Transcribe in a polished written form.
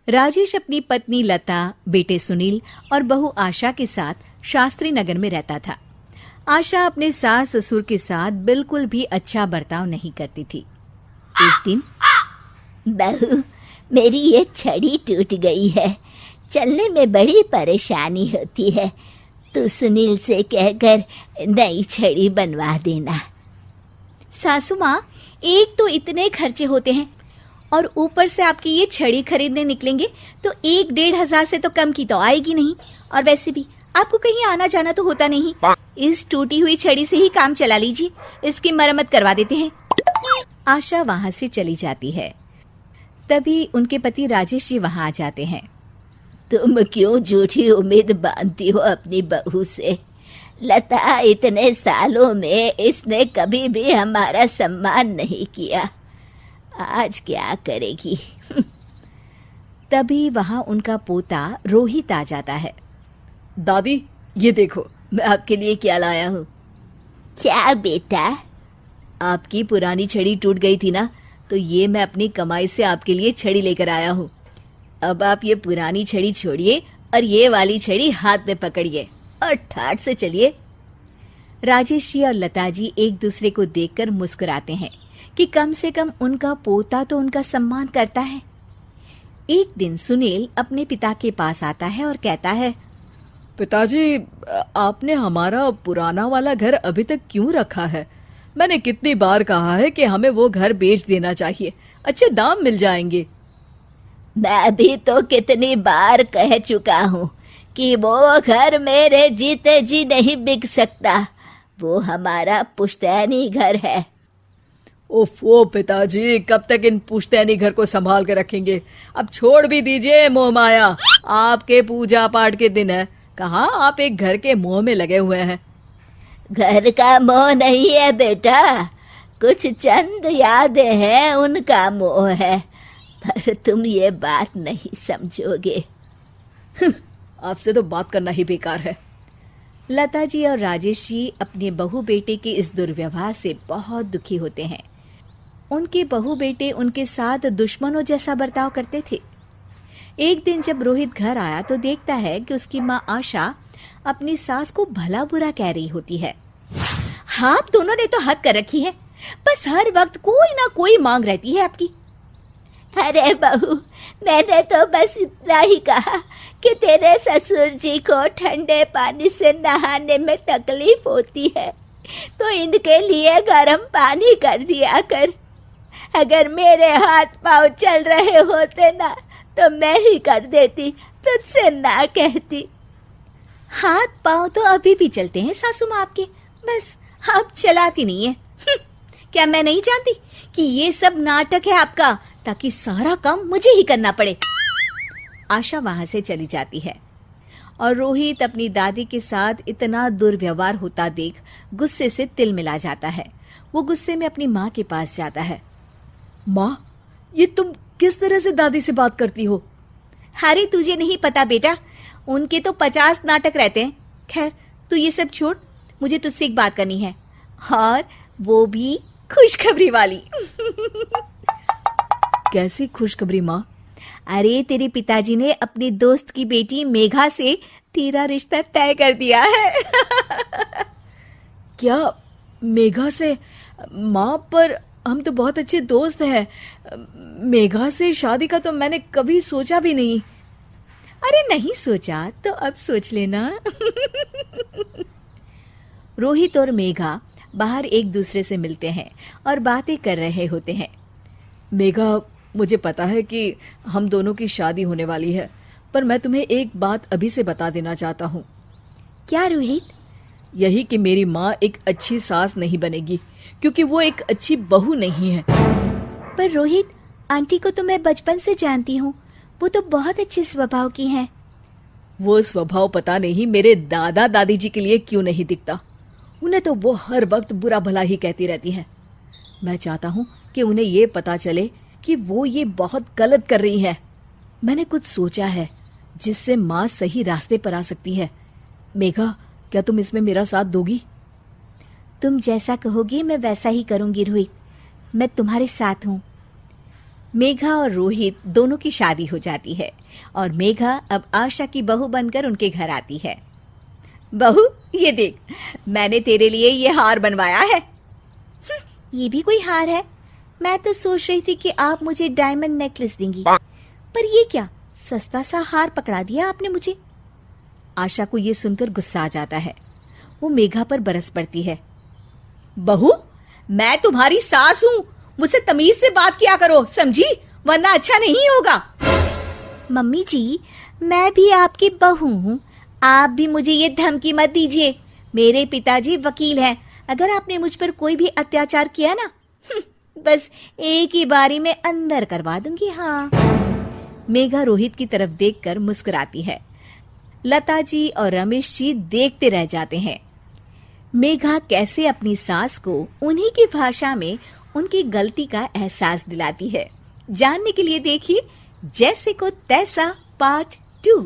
राजेश अपनी पत्नी लता, बेटे सुनील और बहू आशा के साथ शास्त्री नगर में रहता था। आशा अपने सास ससुर के साथ बिल्कुल भी अच्छा बर्ताव नहीं करती थी। एक दिन, बहू, मेरी ये छड़ी टूट गई है, चलने में बड़ी परेशानी होती है। तू सुनील से कहकर नई छड़ी बनवा देना। सासू माँ, एक तो इतने खर्चे होते हैं और ऊपर से आपकी ये छड़ी खरीदने निकलेंगे तो 1-1.5 से तो कम की तो आएगी नहीं। और वैसे भी आपको कहीं आना जाना तो होता नहीं। इस टूटी हुई छड़ी से ही काम चला लीजिए, इसकी मरम्मत करवा देते हैं। आशा वहाँ से चली जाती है। तभी उनके पति राजेश जी वहाँ आ जाते हैं। तुम क्यों झूठी उम्मीद बांधती हो अपनी बहू से? लता, इतने सालों में इसने कभी भी हमारा सम्मान नहीं किया, आज क्या करेगी? तभी वहाँ उनका पोता रोहित आ जाता है। दादी, ये देखो मैं आपके लिए क्या लाया हूँ। क्या बेटा? आपकी पुरानी छड़ी टूट गई थी ना, तो ये मैं अपनी कमाई से आपके लिए छड़ी लेकर आया हूँ। अब आप ये पुरानी छड़ी छोड़िए और ये वाली छड़ी हाथ में पकड़िए और ठाठ से चलिए। राजेश जी और लता जी एक दूसरे को देखकर मुस्कुराते हैं कि कम से कम उनका पोता तो उनका सम्मान करता है। एक दिन सुनील अपने पिता के पास आता है और कहता है, पिताजी, आपने हमारा पुराना वाला घर अभी तक क्यों रखा है? मैंने कितनी बार कहा है कि हमें वो घर बेच देना चाहिए, अच्छे दाम मिल जाएंगे। मैं भी तो कितनी बार कह चुका हूँ कि वो घर मेरे जीते जी नहीं बिक सकता। वो हमारा पुश्तैनी घर है। ओफो पिताजी, कब तक इन पुश्तैनी घर को संभाल के रखेंगे? अब छोड़ भी दीजिए मोह माया। आपके पूजा पाठ के दिन है, कहाँ आप एक घर के मोह में लगे हुए हैं। घर का मोह नहीं है बेटा, कुछ चंद यादें हैं, उनका मोह है। पर तुम ये बात नहीं समझोगे। आपसे तो बात करना ही बेकार है। लता जी और राजेश जी अपने बहू बेटे के इस दुर्व्यवहार से बहुत दुखी होते हैं। उनके बहू बेटे उनके साथ दुश्मनों जैसा बर्ताव करते थे। एक दिन जब रोहित घर आया तो देखता है कि उसकी माँ आशा अपनी सास को भला बुरा कह रही होती है। हाँ, आप दोनों ने तो हद कर रखी है, बस हर वक्त कोई ना कोई मांग रहती है आपकी। अरे बहू, मैंने तो बस इतना ही कहा कि तेरे ससुर जी को ठंडे पानी से नहाने में तकलीफ होती है, तो इनके लिए गर्म पानी कर दिया कर। अगर मेरे हाथ पांव चल रहे होते ना तो मैं ही कर देती, तुझसे ना कहती। हाथ पांव तो अभी भी चलते हैं सासू माँ आपके, बस आप चलाती नहीं है। क्या मैं नहीं जानती कि ये सब नाटक है आपका, ताकि सारा काम मुझे ही करना पड़े। आशा वहां से चली जाती है और रोहित अपनी दादी के साथ इतना दुर्व्यवहार होता देख गुस्से से तिल मिला जाता है। वो गुस्से में अपनी माँ के पास जाता है। माँ, ये तुम किस तरह से दादी से बात करती हो? अरे तुझे नहीं पता बेटा, उनके तो 50 नाटक रहते हैं। खैर तू ये सब छोड़, मुझे तुझसे एक बात करनी है, और वो भी खुशखबरी वाली। कैसी खुशखबरी माँ? अरे तेरे पिताजी ने अपनी दोस्त की बेटी मेघा से तेरा रिश्ता तय कर दिया है। क्या मेघा से? माँ, पर हम तो बहुत अच्छे दोस्त हैं। मेघा से शादी का तो मैंने कभी सोचा भी नहीं। अरे नहीं सोचा तो अब सोच लेना। रोहित और मेघा बाहर एक दूसरे से मिलते हैं और बातें कर रहे होते हैं। मेघा, मुझे पता है कि हम दोनों की शादी होने वाली है, पर मैं तुम्हें एक बात अभी से बता देना चाहता हूँ। क्या रोहित? यही कि मेरी माँ एक अच्छी सास नहीं बनेगी, क्योंकि वो एक अच्छी बहू नहीं है। पर रोहित, आंटी को तो मैं बचपन से जानती हूँ, वो तो बहुत अच्छे स्वभाव की हैं। वो स्वभाव पता नहीं मेरे दादा दादी जी के लिए क्यों नहीं दिखता। उन्हें तो वो हर वक्त बुरा भला ही कहती रहती हैं। मैं चाहता हूँ कि उन्हें ये पता चले कि वो ये बहुत गलत कर रही है। मैंने कुछ सोचा है जिससे माँ सही रास्ते पर आ सकती है। मेघा, क्या तुम इसमें मेरा साथ दोगी? तुम जैसा कहोगी मैं वैसा ही करूंगी रोहित, मैं तुम्हारे साथ हूँ। मेघा और रोहित दोनों की शादी हो जाती है और मेघा अब आशा की बहू बनकर उनके घर आती है। बहू, ये देख, मैंने तेरे लिए ये हार बनवाया है। ये भी कोई हार है? मैं तो सोच रही थी कि आप मुझे डायमंड नेकलेस देंगी, पर ये क्या सस्ता सा हार पकड़ा दिया आपने मुझे। आशा को ये सुनकर गुस्सा आ जाता है। वो मेघा पर बरस पड़ती है। बहू, मैं तुम्हारी सास हूँ, मुझसे तमीज से बात किया करो, समझी? वरना अच्छा नहीं होगा। मम्मी जी, मैं भी आपकी बहू हूँ, आप भी मुझे ये धमकी मत दीजिए। मेरे पिताजी वकील हैं, अगर आपने मुझ पर कोई भी अत्याचार किया ना, बस एक ही बारी में अंदर करवा दूंगी। हाँ। मेघा रोहित की तरफ देखकर मुस्कुराती है। लता जी और रमेश जी देखते रह जाते हैं। मेघा कैसे अपनी सास को उन्हीं की भाषा में उनकी गलती का एहसास दिलाती है। जानने के लिए देखिए जैसे को तैसा पार्ट 2।